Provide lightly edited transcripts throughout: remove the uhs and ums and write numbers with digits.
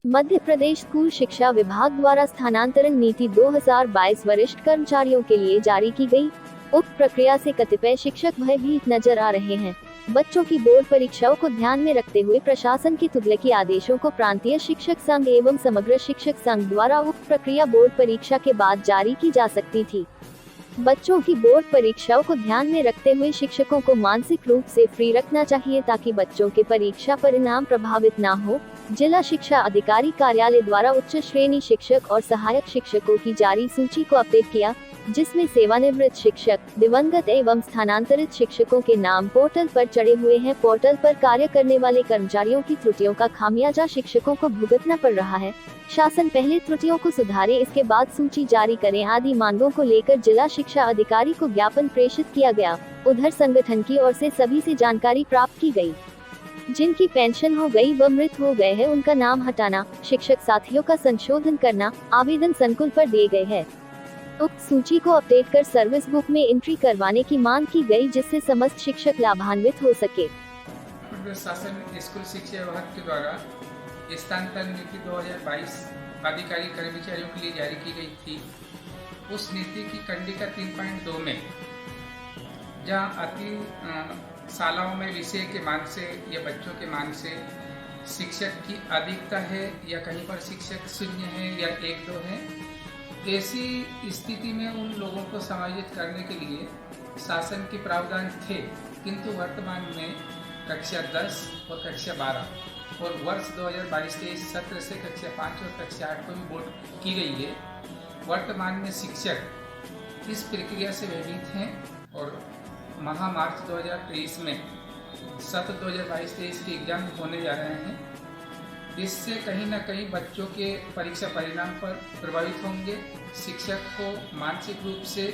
Madhya Pradesh school शिक्षा विभाग द्वारा स्थानांतरण नीति 2022 वरिष्ठ कर्मचारियों के लिए जारी की गई। उक्त प्रक्रिया से कतिपय शिक्षक भयभीत नजर आ रहे हैं। बच्चों की बोर्ड परीक्षाओं को ध्यान में रखते हुए प्रशासन की तुगलकी आदेशों को प्रांतीय शिक्षक संघ एवं समग्र शिक्षक संघ द्वारा उक्त प्रक्रिया बोर्ड परीक्षा के बाद जारी की जा सकती थी। बच्चों की बोर्ड परीक्षाओं को ध्यान में रखते हुए शिक्षकों को मानसिक रूप से फ्री रखना चाहिए ताकि बच्चों के परीक्षा परिणाम प्रभावित न हो। जिला शिक्षा अधिकारी कार्यालय द्वारा उच्च श्रेणी शिक्षक और सहायक शिक्षकों की जारी सूची को अपडेट किया, जिसमें सेवानिवृत्त शिक्षक, दिवंगत एवं स्थानांतरित शिक्षकों के नाम पोर्टल पर चढ़े हुए हैं। पोर्टल पर कार्य करने वाले कर्मचारियों की त्रुटियों का खामियाजा शिक्षकों को भुगतना पड़ रहा है। शासन पहले त्रुटियों को सुधारे, इसके बाद सूची जारी करें आदि मांगों को लेकर जिला शिक्षा अधिकारी को ज्ञापन प्रेषित किया गया। उधर संगठन की ओर से सभी से जानकारी प्राप्त की गई। जिनकी पेंशन हो गई व मृत हो गए हैं उनका नाम हटाना, शिक्षक साथियों का संशोधन करना, आवेदन संकुल पर दिए गए हैं। उक्त सूची को अपडेट कर सर्विस बुक में एंट्री करवाने की मांग की गई, जिससे समस्त शिक्षक लाभान्वित हो सके। शासन स्कूल शिक्षा विभाग के द्वारा स्थानांतरण नीति 2022 अधिकारी कर्मचारियों के लिए जारी की गई थी। उस नीति की कंडिका 3.2 में जहाँ अति शालाओं में विषय के मान से या बच्चों के मान से शिक्षक की अधिकता है या कहीं पर शिक्षक शून्य है या 1-2 है, ऐसी स्थिति में उन लोगों को समायोजित करने के लिए शासन के प्रावधान थे, किंतु वर्तमान में कक्षा 10 और कक्षा 12 और वर्ष 2022-23 सत्र से कक्षा 5 और कक्षा 8 को भी बोर्ड की गई है। वर्तमान में शिक्षक इस प्रक्रिया से भयभीत हैं और मार्च 2023 में सत्र 2022-23 के एग्जाम होने जा रहे हैं। इससे कहीं ना कहीं बच्चों के परीक्षा परिणाम पर प्रभावित होंगे। शिक्षक को मानसिक रूप से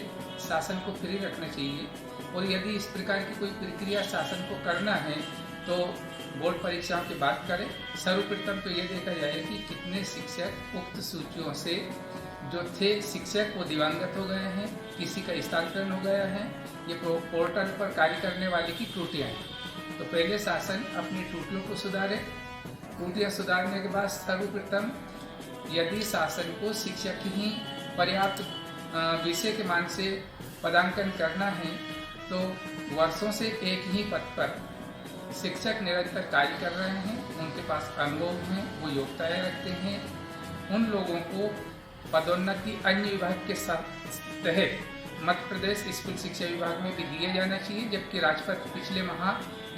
शासन को फ्री रखना चाहिए और यदि इस प्रकार की कोई प्रक्रिया शासन को करना है तो बोर्ड परीक्षाओं की बात करें। सर्वप्रथम तो ये देखा जाए कि कितने शिक्षक उक्त सूचियों से जो थे शिक्षक वो दिवंगत हो गए हैं, किसी का स्थानांतरण हो गया है, ये पोर्टल पर कार्य करने वाले की त्रुटियाँ हैं। तो पहले शासन अपनी त्रुटियों को सुधारे। त्रुटियाँ सुधारने के बाद सर्वप्रथम यदि शासन को शिक्षक ही पर्याप्त विषय के मान से पदांकन करना है तो वर्षों से एक ही पद पर शिक्षक निरंतर कार्य कर रहे हैं, उनके पास अनुभव हैं, वो योग्यताएं रखते हैं, उन लोगों को पदोन्नति अन्य विभाग के साथ तहत मध्य प्रदेश स्कूल शिक्षा विभाग में भी दिया जाना चाहिए। जबकि राजपत्र पिछले माह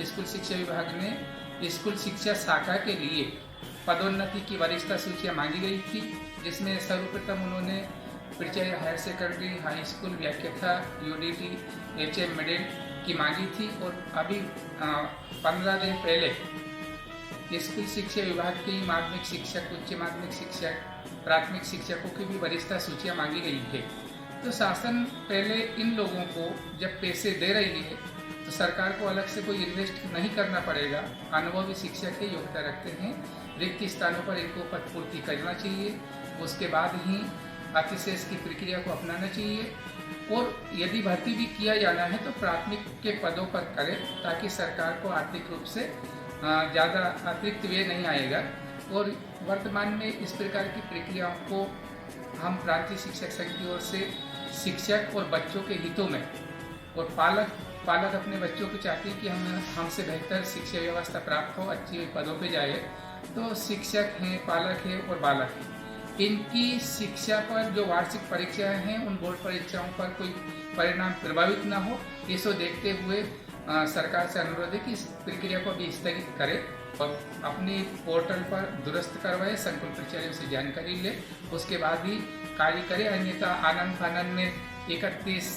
स्कूल शिक्षा विभाग ने स्कूल शिक्षा शाखा के लिए पदोन्नति की वरिष्ठता सूचियाँ मांगी गई थी, जिसमें सर्वप्रथम उन्होंने परिचय हायर सेकेंडरी, हाई स्कूल, व्याख्याता, UDT, HM मिडिल की मांगी थी और अभी 15 दिन पहले स्कूल शिक्षा विभाग के माध्यमिक शिक्षक, उच्च माध्यमिक शिक्षक, प्राथमिक शिक्षकों की भी वरिष्ठता सूचियाँ मांगी गई थी। तो शासन पहले इन लोगों को जब पैसे दे रही है तो सरकार को अलग से कोई इन्वेस्ट नहीं करना पड़ेगा। अनुभवी शिक्षक के योग्यता रखते हैं, रिक्त स्थानों पर इनको पद पूर्ति करना चाहिए, उसके बाद ही अतिशेष की प्रक्रिया को अपनाना चाहिए और यदि भर्ती भी किया जाना है तो प्राथमिक के पदों पर करें ताकि सरकार को आर्थिक रूप से ज़्यादा अतिरिक्त व्यय नहीं आएगा। और वर्तमान में इस प्रकार की प्रक्रियाओं को हम प्रांतीय शिक्षक संघ की ओर से शिक्षक और बच्चों के हितों में और पालक अपने बच्चों को चाहते हैं कि हमसे बेहतर शिक्षा व्यवस्था प्राप्त हो, अच्छे पदों पे जाए। तो शिक्षक हैं, पालक हैं और बालक हैं, इनकी शिक्षा पर जो वार्षिक परीक्षाएं हैं उन बोर्ड परीक्षाओं पर कोई परिणाम प्रभावित ना हो, इसको देखते हुए सरकार से अनुरोध है कि इस प्रक्रिया को भी स्थगित करें और अपनी पोर्टल पर दुरुस्त करवाए, संकुल प्राचार्यों से जानकारी ले, उसके बाद ही कार्य करें। अन्यथा आनंद फानंद में 31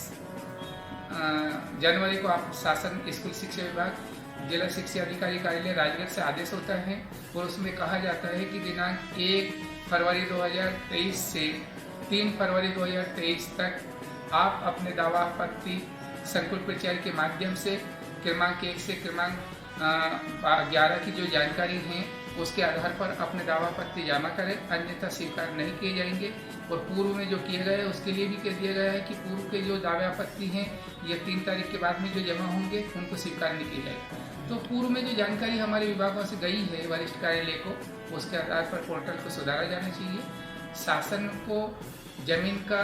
जनवरी को आप शासन स्कूल शिक्षा विभाग जिला शिक्षा अधिकारी कार्यालय राजगढ़ से आदेश होता है और उसमें कहा जाता है कि दिनांक 1 फरवरी 2023 से 3 फरवरी 2023 तक आप अपने दावा आपत्ति संकुल प्राचार्य के माध्यम से क्रमांक 1 से क्रमांक 11 की जो जानकारी है उसके आधार पर अपने दावा पत्र जमा करें, अन्यथा स्वीकार नहीं किए जाएंगे। और पूर्व में जो किए गए उसके लिए भी कह दिया गया है कि पूर्व के जो दावे आपत्ति हैं ये 3 तारीख के बाद में जो जमा होंगे उनको स्वीकार नहीं किया जाएगा। तो पूर्व में जो जानकारी हमारे विभागों से गई है वरिष्ठ कार्यालय को, उसके आधार पर पोर्टल को सुधारा जाना चाहिए। शासन को जमीन का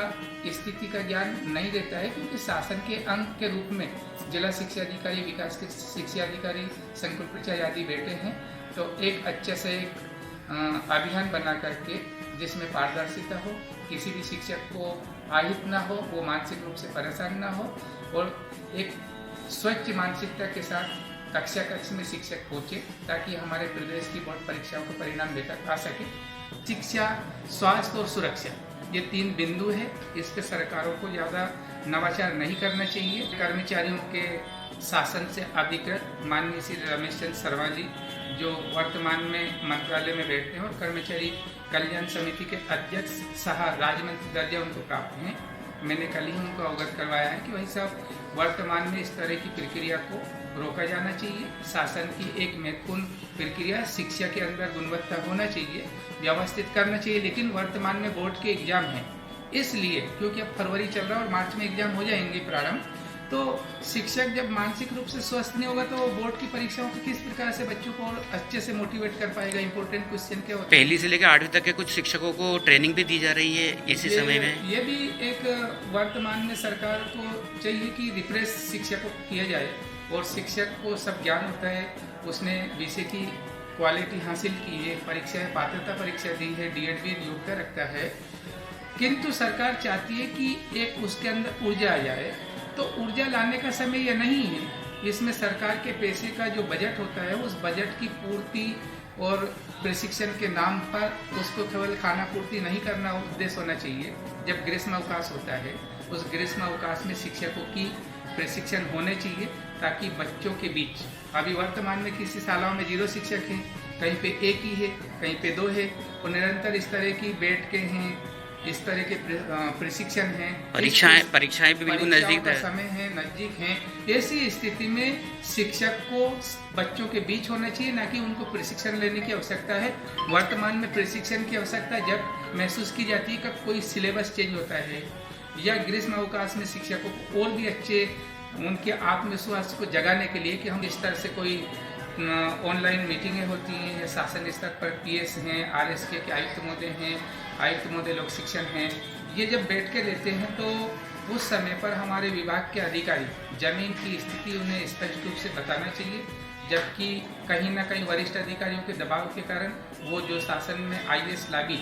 स्थिति का ज्ञान नहीं देता है, क्योंकि शासन के अंग के रूप में जिला शिक्षा अधिकारी, विकास के शिक्षा अधिकारी, संकुल प्राचार्य आदि बैठे हैं। तो एक अच्छे से एक अभियान बना करके जिसमें पारदर्शिता हो, किसी भी शिक्षक को आहित ना हो, वो मानसिक रूप से परेशान ना हो, और एक स्वच्छ मानसिकता के साथ कक्षा कक्ष में शिक्षक पहुँचे, ताकि हमारे प्रदेश की बोर्ड परीक्षाओं को परिणाम बेहतर आ सके। शिक्षा, स्वास्थ्य और सुरक्षा, ये 3 बिंदु है। इस पे सरकारों को ज़्यादा नवाचार नहीं करना चाहिए। कर्मचारियों के शासन से अधिकृत माननीय श्री रमेश चंद्र सरवाली, जो वर्तमान में मंत्रालय में बैठते हैं, और कर्मचारी कल्याण समिति के अध्यक्ष सह राज्य मंत्री दर्जा उनको प्राप्त हैं। मैंने कल ही उनको अवगत करवाया है कि वही सब वर्तमान में इस तरह की प्रक्रिया को रोका जाना चाहिए। शासन की एक महत्वपूर्ण प्रक्रिया शिक्षा के अंदर गुणवत्ता होना चाहिए, व्यवस्थित करना चाहिए। लेकिन वर्तमान में बोर्ड के एग्जाम हैं, इसलिए क्योंकि अब फरवरी चल रहा है और मार्च में एग्जाम हो जाएंगे प्रारंभ, तो शिक्षक जब मानसिक रूप से स्वस्थ नहीं होगा तो वो बोर्ड की परीक्षाओं को किस प्रकार से बच्चों को अच्छे से मोटिवेट कर पाएगा। इंपॉर्टेंट क्वेश्चन क्या होता है। पहली से लेकर 8वीं तक के कुछ शिक्षकों को ट्रेनिंग भी दी जा रही है इसी समय में। ये भी एक वर्तमान में सरकार को चाहिए कि रिफ्रेश शिक्षा को किया जाए, और शिक्षक को सब ज्ञान होता है, उसने विषय की क्वालिटी हासिल की है, परीक्षाएं पात्रता परीक्षा दी है, डीएड भी योग्यता रखता है, किंतु सरकार चाहती है कि एक उसके अंदर ऊर्जा आ जाए। तो ऊर्जा लाने का समय यह नहीं है, इसमें सरकार के पैसे का जो बजट होता है उस बजट की पूर्ति और प्रशिक्षण के नाम पर उसको केवल खाना पूर्ति नहीं करना उद्देश्य होना चाहिए। जब ग्रीष्म अवकाश होता है, उस ग्रीष्म अवकाश में शिक्षकों की प्रशिक्षण होने चाहिए, ताकि बच्चों के बीच, अभी वर्तमान में किसी शालाओं में 0 शिक्षक हैं, कहीं पे 1 ही है, कहीं पे 2 है, और निरंतर इस तरह की बैठ के हैं, इस तरह के प्रशिक्षण हैं, परीक्षाएं भी बिल्कुल नजदीक है, समय है, नजदीक हैं। ऐसी स्थिति में शिक्षक को बच्चों के बीच होना चाहिए, ना कि उनको प्रशिक्षण लेने की आवश्यकता है। वर्तमान में प्रशिक्षण की आवश्यकता जब महसूस की जाती है कब कोई सिलेबस चेंज होता है, या ग्रीष्म अवकाश में शिक्षकों को और भी अच्छे उनके आत्मविश्वास को जगाने के लिए कि हम इस तरह से कोई ऑनलाइन मीटिंगें होती हैं, या शासन स्तर पर पीएस हैं, आरएसके के आयुक्त महोदय हैं, आयुक्त महोदय लोक शिक्षण हैं, ये जब बैठ के लेते हैं तो उस समय पर हमारे विभाग के अधिकारी जमीन की स्थिति उन्हें स्पष्ट रूप से बताना चाहिए। जबकि कहीं ना कहीं वरिष्ठ अधिकारियों के दबाव के कारण वो जो शासन में आईएएस लागी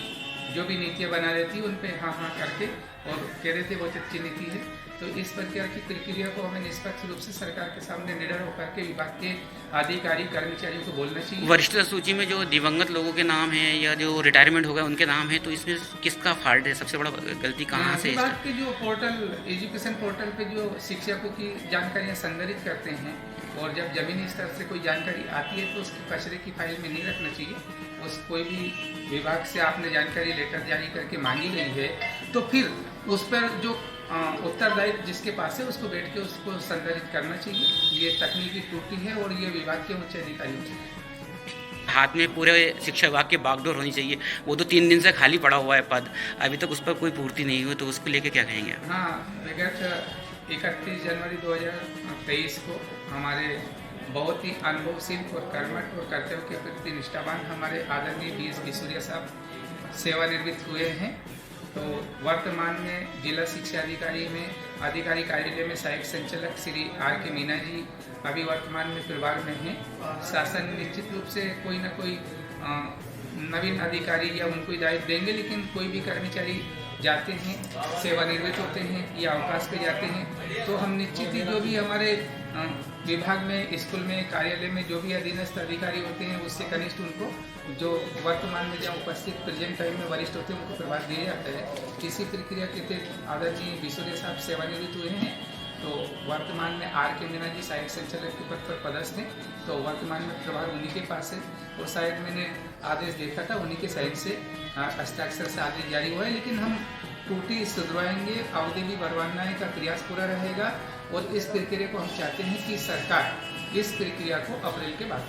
जो भी नीतियाँ बना रही थी उन पे हाँ करके और कह रहे थे बहुत अच्छी नीति है। तो इस प्रकार की प्रक्रिया को हमें निष्पक्ष रूप से सरकार के सामने निडर होकर के विभाग के अधिकारी कर्मचारियों को बोलना चाहिए। वरिष्ठ सूची में जो दिवंगत लोगों के नाम हैं या जो रिटायरमेंट हो गए उनके नाम हैं, तो इसमें किसका फॉल्ट है, सबसे बड़ा गलती कहाँ से? विभाग के जो पोर्टल, एजुकेशन पोर्टल पे जो शिक्षकों की जानकारियाँ संग्रहित करते हैं, और जब जमीनी स्तर से कोई जानकारी आती है तो उसकी कचरे की फाइल में नहीं रखना चाहिए। उस कोई भी विभाग से आपने जानकारी लेटर जारी करके मांगी गई है तो फिर उस पर जो उत्तरदायित्व जिसके पास है उसको बैठ के उसको संग्रहित करना चाहिए। ये तकनीकी त्रुटि है और ये विभाग के उच्च अधिकारियों से हाथ में पूरे शिक्षा विभाग की बागडोर होनी चाहिए। वो तो 3 दिन से खाली पड़ा हुआ है पद, अभी तक उस पर कोई पूर्ति नहीं हुई, तो उसको लेके क्या कहेंगे? हाँ, विगत 31 जनवरी 2023 को हमारे बहुत ही अनुभवशील और कर्मठ और कर्तव्य के प्रति निष्ठावान हमारे आदरणीय बीएस बिसुरिया साहब सेवानिवृत्त हुए हैं। तो वर्तमान में जिला शिक्षा अधिकारी में अधिकारी कार्यालय में सहायक संचालक श्री आर के मीना जी अभी वर्तमान में प्रभार में हैं। शासन निश्चित रूप से कोई ना कोई नवीन अधिकारी या उनको दायित्व देंगे, लेकिन कोई भी कर्मचारी जाते हैं, सेवानिवृत्त होते हैं या अवकाश पे जाते हैं, तो हम निश्चित ही जो भी हमारे विभाग में, स्कूल में, कार्यालय में जो भी अधीनस्थ अधिकारी होते हैं उससे कनिष्ठ उनको जो वर्तमान में जहाँ उपस्थित प्रेजेंट टाइम में वरिष्ठ होते हैं उनको प्रभार दिया जाता है। इसी प्रक्रिया के तहत आदरणीय बिसुरिया साहब सेवानिवृत्त हुए हैं। तो वर्तमान में आर के मीना जी सहायक संचालक के पद पर पदस्थ हैं, तो वर्तमान में प्रभार उन्हीं के पास है। और शायद मैंने आदेश देखा था उन्हीं के साइड से हस्ताक्षर से आदेश जारी हुआ है, लेकिन हम त्रुटि सुधरवाएंगे, अवधि भी बढ़वाने का प्रयास पूरा रहेगा। और इस प्रक्रिया को हम चाहते हैं कि सरकार इस प्रक्रिया को अप्रैल के बाद